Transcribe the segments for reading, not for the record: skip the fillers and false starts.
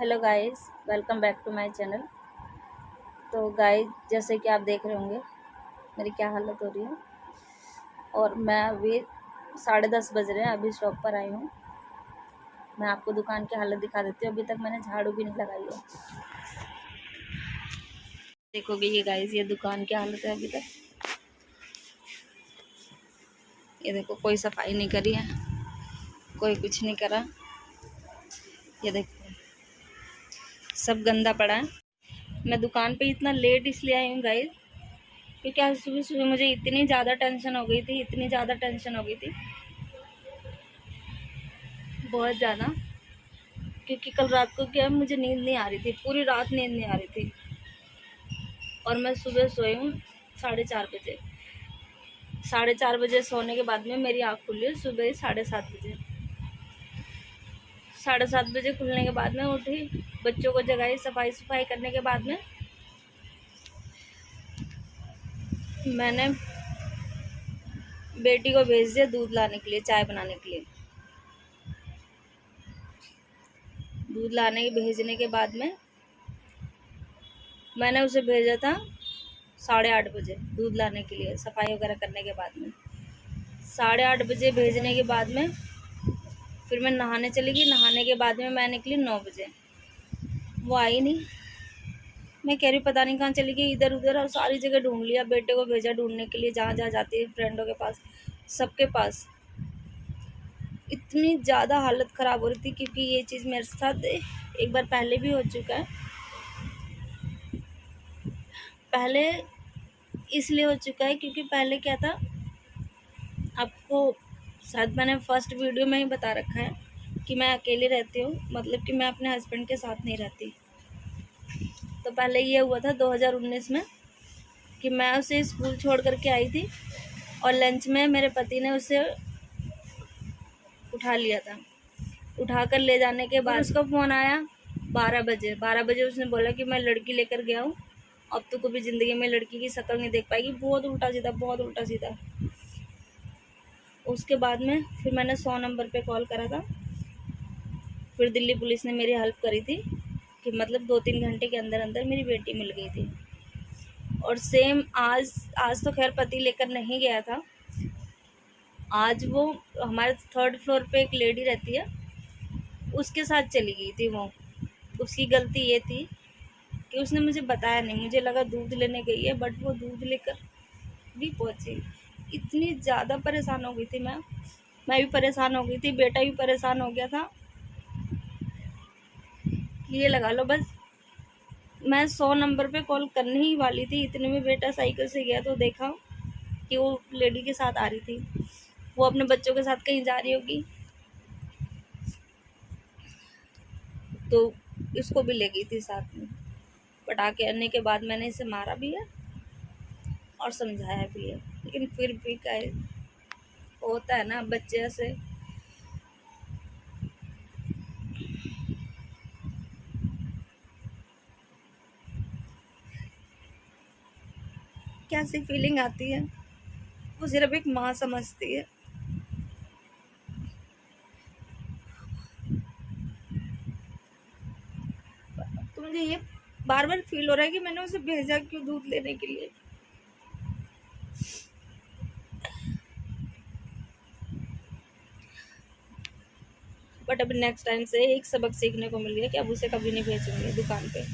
Hello guys, welcome back to my channel. तो guys, जैसे कि आप देख रहे होंगे मेरी क्या हालत हो रही है। और मैं अभी 10:30 बज रहे हैं, अभी शॉप पर आई हूँ। मैं आपको दुकान की हालत दिखा देती हूँ। अभी तक मैंने झाड़ू भी नहीं लगाई है। देखोगे ये गाइस, ये दुकान की हालत है अभी तक। ये देखो, कोई सफाई नहीं करी है, कोई कुछ नहीं करा। ये देखो, सब गंदा पड़ा है। मैं दुकान पे इतना लेट इसलिए आई हूँ गाइस, क्योंकि आज सुबह सुबह मुझे इतनी ज़्यादा टेंशन हो गई थी, इतनी ज़्यादा टेंशन हो गई थी, बहुत ज़्यादा। क्योंकि कल रात को क्या है, मुझे नींद नहीं आ रही थी, पूरी रात नींद नहीं आ रही थी। और मैं सुबह सोई हूँ 4:30 बजे। 4:30 बजे सोने के बाद में मेरी आँख खुली है सुबह 7:30 बजे। 7:30 बजे खुलने के बाद में उठी, बच्चों को जगाई, सफाई करने के बाद में मैंने बेटी को भेज दिया दूध लाने के लिए, चाय बनाने के लिए। दूध लाने भेजने के बाद में मैंने उसे भेजा था 8:30 बजे दूध लाने के लिए, सफाई वगैरह करने के बाद में। 8:30 बजे भेजने के बाद में फिर मैं नहाने चली गई। नहाने के बाद में मैं निकली 9 बजे। वो आई नहीं। मैं कह रही पता नहीं कहाँ चली गई, इधर उधर और सारी जगह ढूंढ लिया। बेटे को भेजा ढूंढने के लिए, जहाँ जहाँ जाती है, फ्रेंडों के पास, सबके पास। इतनी ज़्यादा हालत ख़राब हो रही थी, क्योंकि ये चीज़ मेरे साथ एक बार पहले भी हो चुका है। पहले इसलिए हो चुका है क्योंकि पहले क्या था, आपको शायद मैंने फर्स्ट वीडियो में ही बता रखा है कि मैं अकेले रहती हूँ, मतलब कि मैं अपने हस्बैंड के साथ नहीं रहती। तो पहले ये हुआ था 2019 में कि मैं उसे स्कूल छोड़ करके आई थी, और लंच में मेरे पति ने उसे उठा लिया था। उठा कर ले जाने के बाद उसका फ़ोन आया 12 बजे। 12 बजे उसने बोला कि मैं लड़की लेकर गया हूँ, अब तो कभी ज़िंदगी में लड़की की शक्ल नहीं देख पाएगी। बहुत उल्टा सीधा, बहुत उल्टा सीधा। उसके बाद में फिर मैंने 100 नंबर पे कॉल करा था। फिर दिल्ली पुलिस ने मेरी हेल्प करी थी कि मतलब 2-3 घंटे के अंदर अंदर मेरी बेटी मिल गई थी। और सेम आज तो खैर पति लेकर नहीं गया था। आज वो हमारे 3rd फ्लोर पे एक लेडी रहती है, उसके साथ चली गई थी वो। उसकी गलती ये थी कि उसने मुझे बताया नहीं। मुझे लगा दूध लेने गई है, बट वो दूध लेकर भी पहुंची। इतनी ज़्यादा परेशान हो गई थी मैं भी परेशान हो गई थी, बेटा भी परेशान हो गया था। ये लगा लो बस, मैं 100 नंबर पे कॉल करने ही वाली थी, इतने में बेटा साइकिल से गया तो देखा कि वो लेडी के साथ आ रही थी। वो अपने बच्चों के साथ कहीं जा रही होगी, तो इसको भी ले गई थी साथ में। पटा के आने के बाद मैंने इसे मारा भी है और समझाया भी है, लेकिन फिर भी क्या होता है ना, बच्चे ऐसे। कैसी फीलिंग आती है, वो सिर्फ एक माँ समझती है। तो मुझे ये बार बार फील हो रहा है कि मैंने उसे भेजा क्यों दूध लेने के लिए। बट अब नेक्स्ट टाइम से एक सबक सीखने को मिल गया कि अब उसे कभी नहीं भेजूंगी दुकान पे।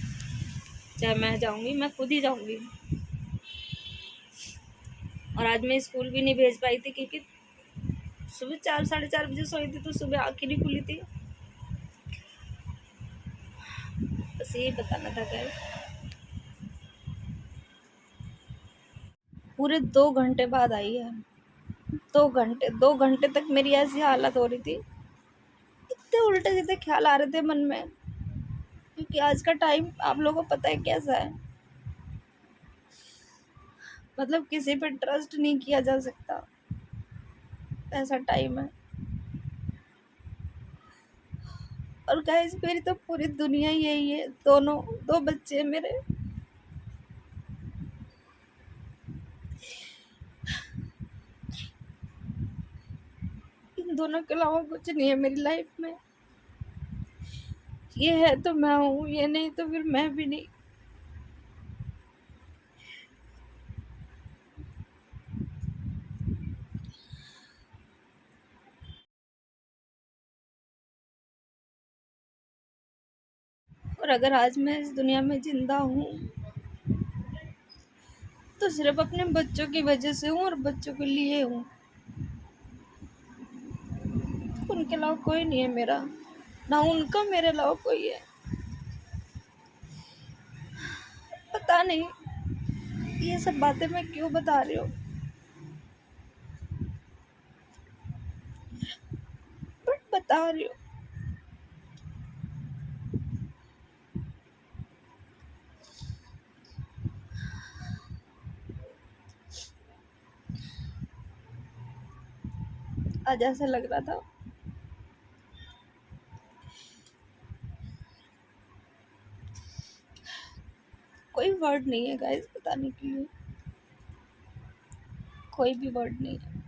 चाहे मैं जाऊंगी, मैं खुद ही जाऊंगी। और आज मैं स्कूल भी नहीं भेज पाई थी, क्योंकि सुबह 4-4:30 बजे सोई थी, तो सुबह आँख ही नहीं खुली थी। बस यही बताना था गाइस। पूरे 2 घंटे बाद आई है। 2 घंटे तक मेरी ऐसी हालत हो रही थी, इतने उल्टे सीधे ख्याल आ रहे थे मन में। क्योंकि आज का टाइम आप लोगों को पता है कैसा है, मतलब किसी पे ट्रस्ट नहीं किया जा सकता, ऐसा टाइम है। और गाइस, मेरी तो पूरी दुनिया यही है। दो बच्चे हैं मेरे। इन दोनों के अलावा कुछ नहीं है मेरी लाइफ में। ये है तो मैं हूँ, ये नहीं तो फिर मैं भी नहीं। और अगर आज मैं इस दुनिया में जिंदा हूँ तो सिर्फ अपने बच्चों की वजह से हूँ और बच्चों के लिए हूँ। उनके अलावा कोई नहीं है मेरा, ना उनका मेरे अलावा कोई है। पता नहीं ये सब बातें मैं क्यों बता रही हूँ, बट बता रही हूँ। आज ऐसा लग रहा था, कोई वर्ड नहीं है गाइस बताने के लिए, कोई भी वर्ड नहीं है।